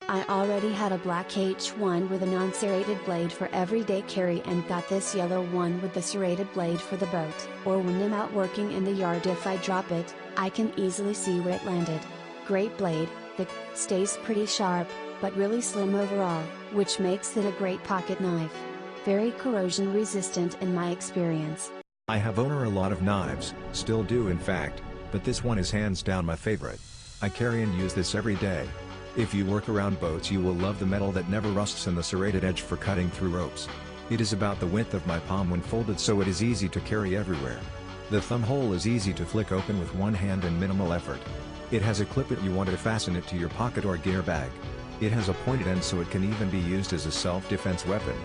I already had a black H1 with a non-serrated blade for everyday carry and got this yellow one with the serrated blade for the boat. Or when I'm out working in the yard, if I drop it, I can easily see where it landed. Great blade, thick, stays pretty sharp, but really slim overall, which makes it a great pocket knife. Very corrosion resistant in my experience. I have owned a lot of knives, still do in fact, but this one is hands down my favorite. I carry and use this every day. If you work around boats, you will love the metal that never rusts and the serrated edge for cutting through ropes. It is about the width of my palm when folded, so it is easy to carry everywhere. The thumb hole is easy to flick open with one hand and minimal effort. It has a clip if you want to fasten it to your pocket or gear bag. It has a pointed end, so it can even be used as a self-defense weapon.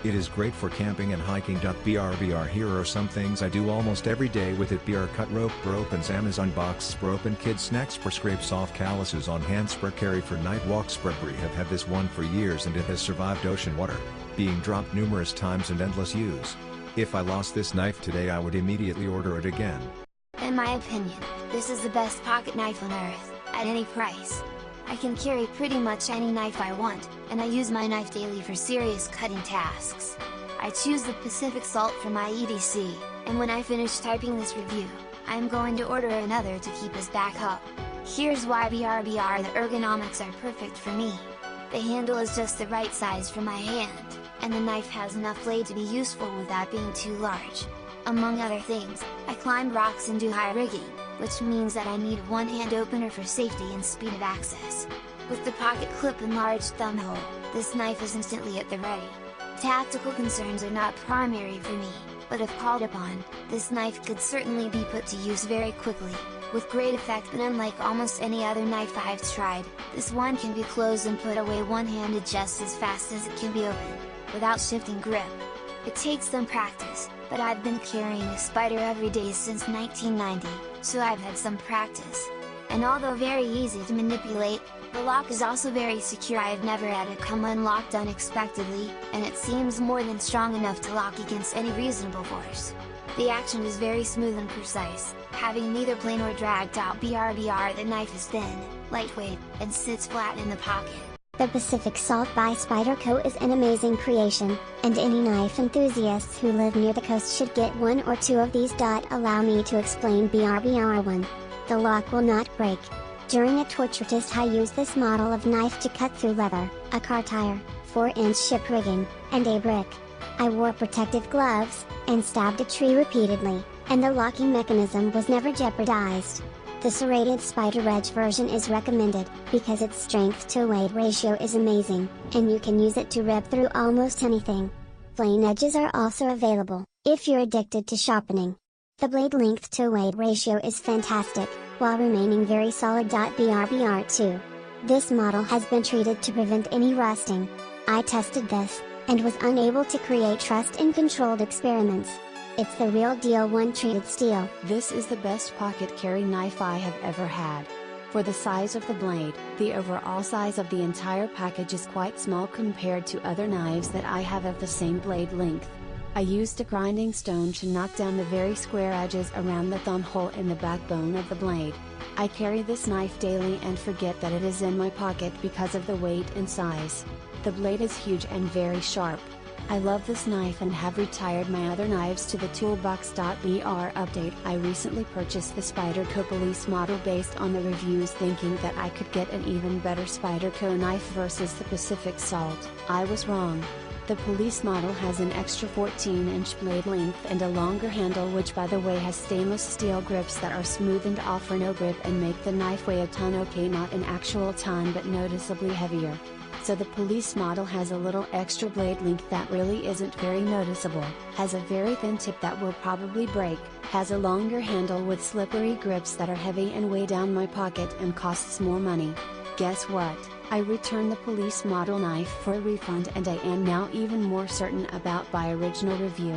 It is great for camping and hiking. Brr, here are some things I do almost every day with it. Cut rope opens, Amazon box open, kids snacks, scrapes off calluses on hand, carry for night walks. Have had this one for years and it has survived ocean water, being dropped numerous times and endless use. If I lost this knife today, I would immediately order it again. In my opinion, this is the best pocket knife on earth, at any price. I can carry pretty much any knife I want, and I use my knife daily for serious cutting tasks. I choose the Pacific Salt for my EDC, and when I finish typing this review, I am going to order another to keep as backup. Here's why. The ergonomics are perfect for me. The handle is just the right size for my hand, and the knife has enough blade to be useful without being too large. Among other things, I climb rocks and do high rigging, which means that I need one hand opener for safety and speed of access. With the pocket clip and large thumb hole, this knife is instantly at the ready. Tactical concerns are not primary for me, but if called upon, this knife could certainly be put to use very quickly, with great effect. But unlike almost any other knife I've tried, this one can be closed and put away one-handed just as fast as it can be opened, without shifting grip. It takes some practice, but I've been carrying a Spyder every day since 1990, so I've had some practice. And although very easy to manipulate, the lock is also very secure. I have never had it come unlocked unexpectedly, and it seems more than strong enough to lock against any reasonable force. The action is very smooth and precise, having neither plane or dragged out. The knife is thin, lightweight, and sits flat in the pocket. The Pacific Salt by Spyderco is an amazing creation, and any knife enthusiasts who live near the coast should get one or two of these. Allow me to explain. BR1. The lock will not break. During a torture test, I used this model of knife to cut through leather, a car tire, 4-inch ship rigging, and a brick. I wore protective gloves, and stabbed a tree repeatedly, and the locking mechanism was never jeopardized. The serrated Spyderedge version is recommended, because its strength to weight ratio is amazing, and you can use it to rip through almost anything. Plain edges are also available, if you're addicted to sharpening. The blade length to weight ratio is fantastic, while remaining very solid. BR2. This model has been treated to prevent any rusting. I tested this, and was unable to create trust in controlled experiments. It's the real deal. One treated steel. This is the best pocket carry knife I have ever had. For the size of the blade, the overall size of the entire package is quite small compared to other knives that I have of the same blade length. I used a grinding stone to knock down the very square edges around the thumb hole in the backbone of the blade. I carry this knife daily and forget that it is in my pocket because of the weight and size. The blade is huge and very sharp. I love this knife and have retired my other knives to the toolbox. BR update. I recently purchased the Spyderco police model based on the reviews, thinking that I could get an even better Spyderco knife versus the Pacific Salt. I was wrong. The police model has an extra 14-inch blade length and a longer handle, which by the way has stainless steel grips that are smooth and offer no grip and make the knife weigh a ton. Okay, not an actual ton but noticeably heavier. So the police model has a little extra blade length that really isn't very noticeable, has a very thin tip that will probably break, has a longer handle with slippery grips that are heavy and weigh down my pocket and costs more money. Guess what? I returned the police model knife for a refund, and I am now even more certain about my original review.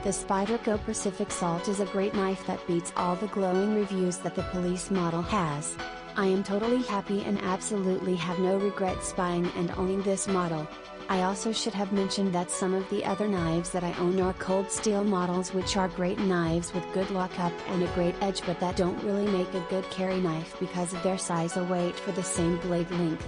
The Spyderco Pacific Salt is a great knife that beats all the glowing reviews that the police model has. I am totally happy and absolutely have no regrets buying and owning this model. I also should have mentioned that some of the other knives that I own are cold steel models, which are great knives with good lockup and a great edge, but that don't really make a good carry knife because of their size or weight for the same blade length.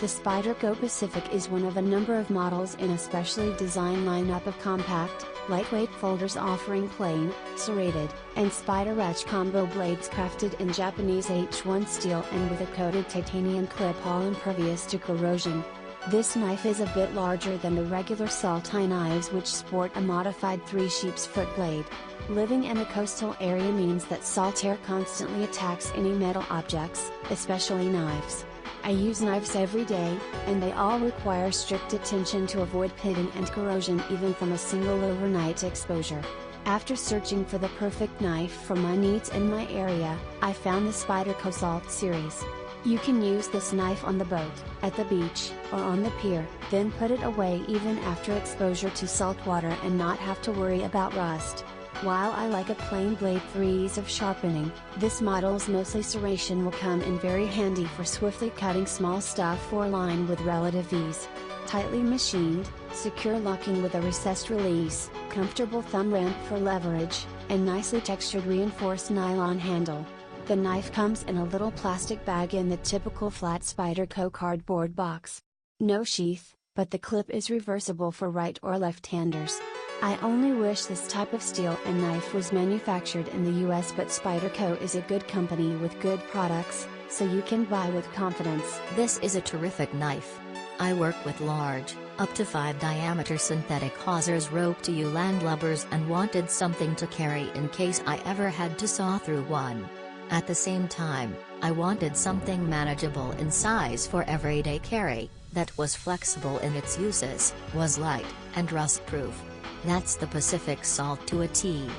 The Spyderco Pacific is one of a number of models in a specially designed lineup of compact, lightweight folders offering plain, serrated, and Spyderedge combo blades crafted in Japanese H1 steel and with a coated titanium clip all impervious to corrosion. This knife is a bit larger than the regular saltine knives which sport a modified 3 sheep's foot blade. Living in a coastal area means that salt air constantly attacks any metal objects, especially knives. I use knives every day, and they all require strict attention to avoid pitting and corrosion even from a single overnight exposure. After searching for the perfect knife for my needs in my area, I found the Spyderco Salt series. You can use this knife on the boat, at the beach, or on the pier, then put it away even after exposure to salt water and not have to worry about rust. While I like a plain blade for ease of sharpening, this model's mostly serration will come in very handy for swiftly cutting small stuff or line with relative ease. Tightly machined, secure locking with a recessed release, comfortable thumb ramp for leverage, and nicely textured reinforced nylon handle. The knife comes in a little plastic bag in the typical flat Spyderco cardboard box. No sheath, but the clip is reversible for right or left-handers. I only wish this type of steel and knife was manufactured in the US, but Spyderco is a good company with good products, so you can buy with confidence. This is a terrific knife. I work with large, up to 5 diameter synthetic hawsers roped to landlubbers and wanted something to carry in case I ever had to saw through one. At the same time, I wanted something manageable in size for everyday carry, that was flexible in its uses, was light, and rust-proof. That's the Pacific Salt to a T.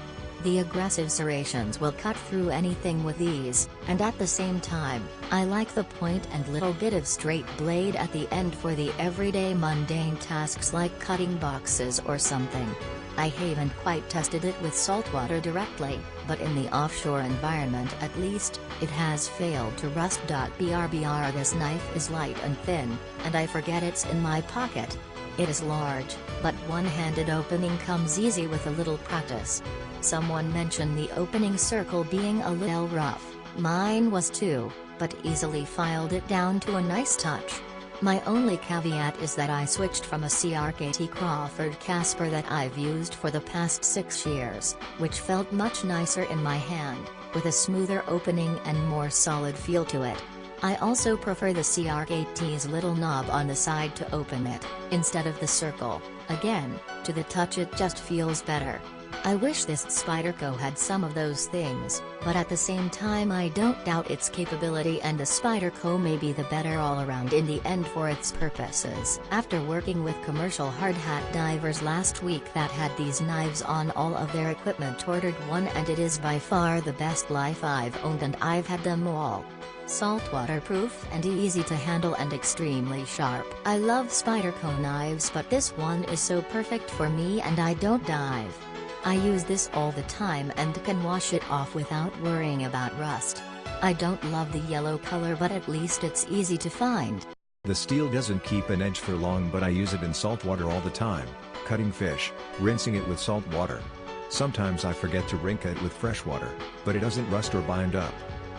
The aggressive serrations will cut through anything with ease, and at the same time, I like the point and little bit of straight blade at the end for the everyday mundane tasks like cutting boxes or something. I haven't quite tested it with saltwater directly, but in the offshore environment at least, it has failed to rust. Brr This knife is light and thin, and I forget it's in my pocket. It is large, but one-handed opening comes easy with a little practice. Someone mentioned the opening circle being a little rough, mine was too, but easily filed it down to a nice touch. My only caveat is that I switched from a CRKT Crawford Casper that I've used for the past 6 years, which felt much nicer in my hand, with a smoother opening and more solid feel to it. I also prefer the CRKT's little knob on the side to open it, instead of the circle. Again, to the touch it just feels better. I wish this Spyderco had some of those things, but at the same time I don't doubt its capability, and the Spyderco may be the better all-around in the end for its purposes. After working with commercial hard hat divers last week that had these knives on all of their equipment, ordered one, and it is by far the best knife I've owned, and I've had them all. Saltwater proof and easy to handle and extremely sharp. I love Spyderco knives, but this one is so perfect for me, and I don't dive. I use this all the time and can wash it off without worrying about rust. I don't love the yellow color, but at least it's easy to find. The steel doesn't keep an edge for long, but I use it in salt water all the time, cutting fish, rinsing it with salt water. Sometimes I forget to rinse it with fresh water, but it doesn't rust or bind up.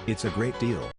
It's a great deal.